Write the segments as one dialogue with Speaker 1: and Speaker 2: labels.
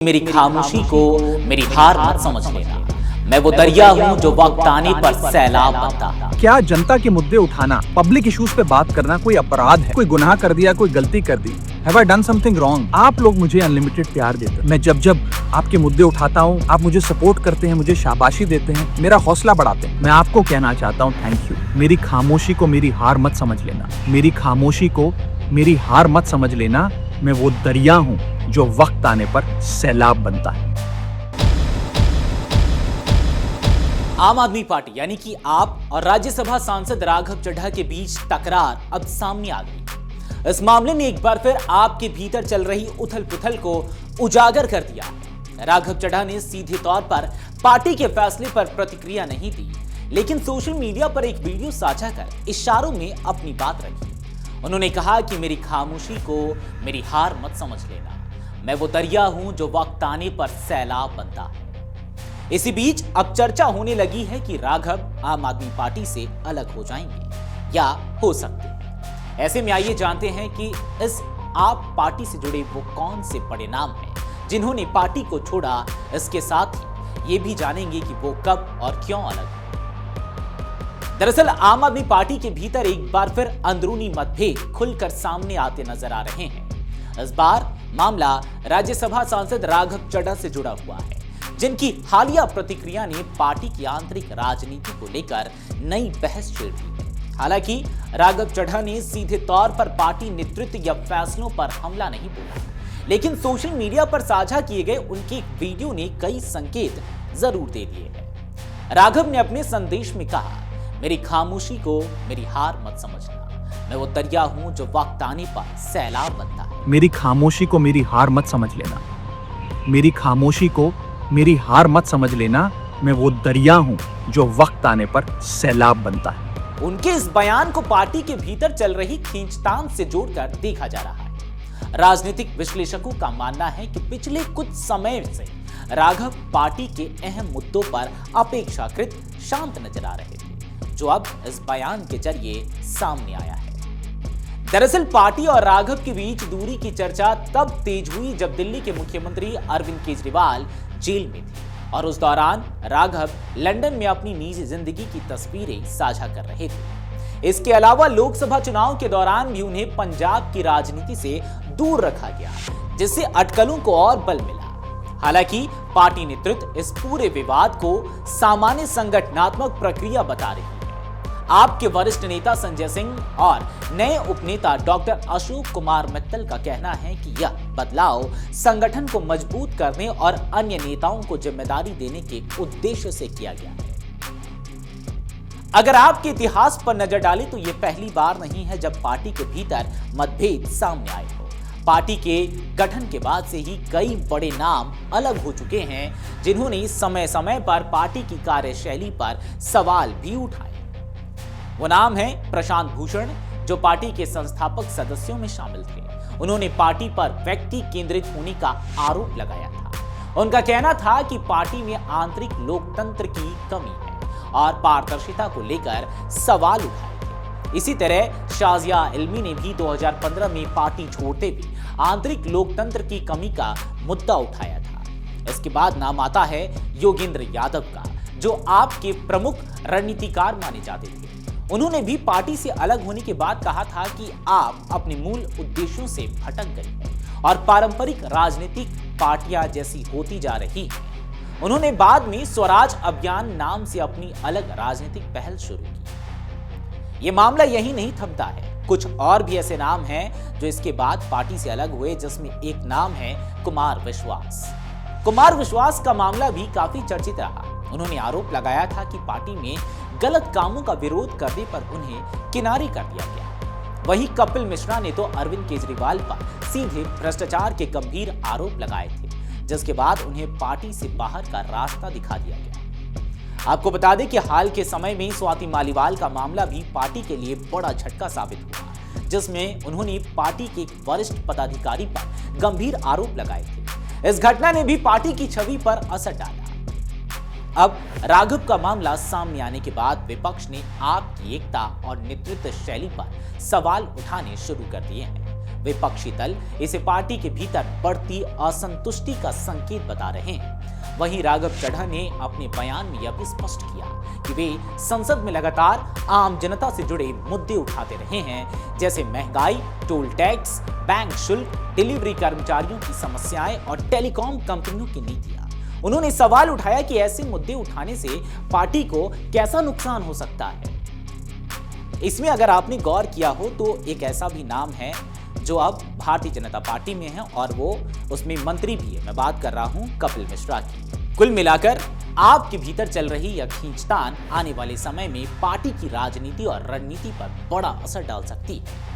Speaker 1: मेरी खामोशी को मेरी हार मत समझ लेना। मैं वो दरिया हूँ जो वक्त आने पर सैलाब बनता है।
Speaker 2: क्या जनता के मुद्दे उठाना, पब्लिक इश्यूज पे बात करना कोई अपराध है? कोई गुनाह कर दिया, कोई गलती कर दी? Have I done something wrong? आप लोग मुझे अनलिमिटेड प्यार देते हैं। मैं जब जब आपके मुद्दे उठाता हूँ, आप मुझे सपोर्ट करते हैं, मुझे शाबाशी देते हैं, मेरा हौसला बढ़ाते हैं। मैं आपको कहना चाहता हूँ थैंक यू। मेरी खामोशी को मेरी हार मत समझ लेना। मेरी खामोशी को मेरी हार मत समझ लेना। मैं वो दरिया हूँ जो वक्त आने पर सैलाब बनता है।
Speaker 1: आम आदमी पार्टी यानी कि आप और राज्यसभा सांसद राघव चड्ढा के बीच तकरार अब सामने आ गई। इस मामले ने एक बार फिर आपके भीतर चल रही उथल पुथल को उजागर कर दिया। राघव चड्ढा ने सीधे तौर पर पार्टी के फैसले पर प्रतिक्रिया नहीं दी, लेकिन सोशल मीडिया पर एक वीडियो साझा कर इशारों में अपनी बात रखी। उन्होंने कहा कि मेरी खामोशी को मेरी हार मत समझ लेना। मैं वो दरिया हूं जो वक्त आने पर सैलाब बनता है। इसी बीच अब चर्चा होने लगी है कि राघव आम आदमी पार्टी से अलग हो जाएंगे या हो सकते हैं। ऐसे में आइए जानते हैं कि इस आप पार्टी से जुड़े वो कौन से बड़े नाम हैं जिन्होंने पार्टी को छोड़ा। इसके साथ ही ये भी जानेंगे कि वो कब और क्यों अलग हुए। दरअसल आम आदमी पार्टी के भीतर एक बार फिर अंदरूनी मतभेद खुलकर सामने आते नजर आ रहे हैं। इस बार मामला राज्यसभा सांसद राघव चड्ढा से जुड़ा हुआ है, जिनकी हालिया प्रतिक्रिया ने पार्टी की आंतरिक राजनीति को लेकर नई बहस छेड़ दी है। हालांकि राघव चड्ढा ने सीधे तौर पर पार्टी नेतृत्व या फैसलों पर हमला नहीं बोला, लेकिन सोशल मीडिया पर साझा किए गए उनके एक वीडियो ने कई संकेत जरूर दे दिए हैं। राघव ने अपने संदेश में कहा, मेरी खामोशी को मेरी हार मत समझना। मैं वो दरिया हूं जो वक्त आने पर सैलाब बनता है।
Speaker 2: मेरी खामोशी को मेरी हार मत समझ लेना। मेरी खामोशी को मेरी हार मत समझ लेना। मैं वो दरिया हूं जो वक्त आने पर सैलाब बनता है।
Speaker 1: उनके इस बयान को पार्टी के भीतर चल रही खींचतान से जोड़कर देखा जा रहा है। राजनीतिक विश्लेषकों का मानना है कि पिछले कुछ समय से राघव पार्टी के अहम मुद्दों पर अपेक्षाकृत शांत नजर आ रहे थे, जो अब इस बयान के जरिए सामने आया है। दरअसल पार्टी और राघव के बीच दूरी की चर्चा तब तेज हुई जब दिल्ली के मुख्यमंत्री अरविंद केजरीवाल जेल में थे और उस दौरान राघव लंदन में अपनी निजी जिंदगी की तस्वीरें साझा कर रहे थे। इसके अलावा लोकसभा चुनाव के दौरान भी उन्हें पंजाब की राजनीति से दूर रखा गया, जिससे अटकलों को और बल मिला। हालांकि पार्टी नेतृत्व इस पूरे विवाद को सामान्य संगठनात्मक प्रक्रिया बता रही है। आपके वरिष्ठ नेता संजय सिंह और नए उपनेता डॉक्टर अशोक कुमार मित्तल का कहना है कि यह बदलाव संगठन को मजबूत करने और अन्य नेताओं को जिम्मेदारी देने के उद्देश्य से किया गया है। अगर आपके इतिहास पर नजर डालें तो यह पहली बार नहीं है जब पार्टी के भीतर मतभेद सामने आए हो। पार्टी के गठन के बाद से ही कई बड़े नाम अलग हो चुके हैं, जिन्होंने समय समय पर पार्टी की कार्यशैली पर सवाल भी उठाए। वो नाम है प्रशांत भूषण, जो पार्टी के संस्थापक सदस्यों में शामिल थे। उन्होंने पार्टी पर व्यक्ति केंद्रित होने का आरोप लगाया था। उनका कहना था कि पार्टी में आंतरिक लोकतंत्र की कमी है और पारदर्शिता को लेकर सवाल उठाए थे। इसी तरह शाजिया इल्मी ने भी 2015 में पार्टी छोड़ते हुए आंतरिक लोकतंत्र की कमी का मुद्दा उठाया था। इसके बाद नाम आता है योगेंद्र यादव का, जो आपके प्रमुख रणनीतिकार माने जाते थे। उन्होंने भी पार्टी से अलग होने के बाद कहा था कि आप अपने मूल उद्देश्यों से भटक गई हैं और पारंपरिक राजनीतिक पार्टियां जैसी होती जा रही हैं। उन्होंने बाद में स्वराज अभियान नाम से अपनी अलग राजनीतिक पहल शुरू की। ये मामला यही नहीं थमता है, कुछ और भी ऐसे नाम हैं जो इसके बाद पार्टी से अलग हुए, जिसमें एक नाम है कुमार विश्वास। कुमार विश्वास का मामला भी काफी चर्चित रहा। उन्होंने आरोप लगाया था कि पार्टी में गलत कामों का विरोध करने पर उन्हें किनारे कर दिया गया। वहीं कपिल मिश्रा ने तो अरविंद केजरीवाल पर सीधे भ्रष्टाचार के गंभीर आरोप लगाए थे, जिसके बाद उन्हें पार्टी से बाहर का रास्ता दिखा दिया गया। आपको बता दें कि हाल के समय में स्वाति मालीवाल का मामला भी पार्टी के लिए बड़ा झटका साबित हुआ, जिसमें उन्होंने पार्टी के एक वरिष्ठ पदाधिकारी पर गंभीर आरोप लगाए थे। इस घटना ने भी पार्टी की छवि पर असर डाला। अब राघव का मामला सामने आने के बाद विपक्ष ने आपकी एकता और नेतृत्व शैली पर सवाल उठाने शुरू कर दिए हैं। विपक्षी दल इसे पार्टी के भीतर बढ़ती असंतुष्टि का संकेत बता रहे हैं। वहीं राघव चड्ढा ने अपने बयान में यह भी स्पष्ट किया कि वे संसद में लगातार आम जनता से जुड़े मुद्दे उठाते रहे हैं, जैसे महंगाई, टोल टैक्स, बैंक शुल्क, डिलीवरी कर्मचारियों की समस्याएं और टेलीकॉम कंपनियों की नीतियां। उन्होंने सवाल उठाया कि ऐसे मुद्दे उठाने से पार्टी को कैसा नुकसान हो सकता है। इसमें अगर आपने गौर किया हो तो एक ऐसा भी नाम है जो अब भारतीय जनता पार्टी में है और वो उसमें मंत्री भी है। मैं बात कर रहा हूं कपिल मिश्रा की। कुल मिलाकर आपके भीतर चल रही यह खींचतान आने वाले समय में पार्टी की राजनीति और रणनीति पर बड़ा असर डाल सकती है।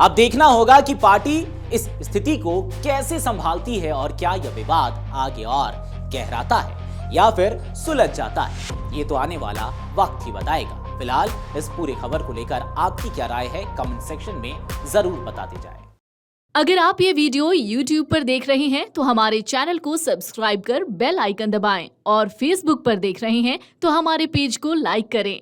Speaker 1: अब देखना होगा कि पार्टी इस स्थिति को कैसे संभालती है और क्या यह विवाद आगे और गहराता है या फिर सुलझ जाता है, ये तो आने वाला वक्त ही बताएगा। फिलहाल इस पूरी खबर को लेकर आपकी क्या राय है, कमेंट सेक्शन में जरूर बताते जाएं।
Speaker 3: अगर आप ये वीडियो YouTube पर देख रहे हैं तो हमारे चैनल को सब्सक्राइब कर बेल आइकन दबाएं और Facebook पर देख रहे हैं तो हमारे पेज को लाइक करें।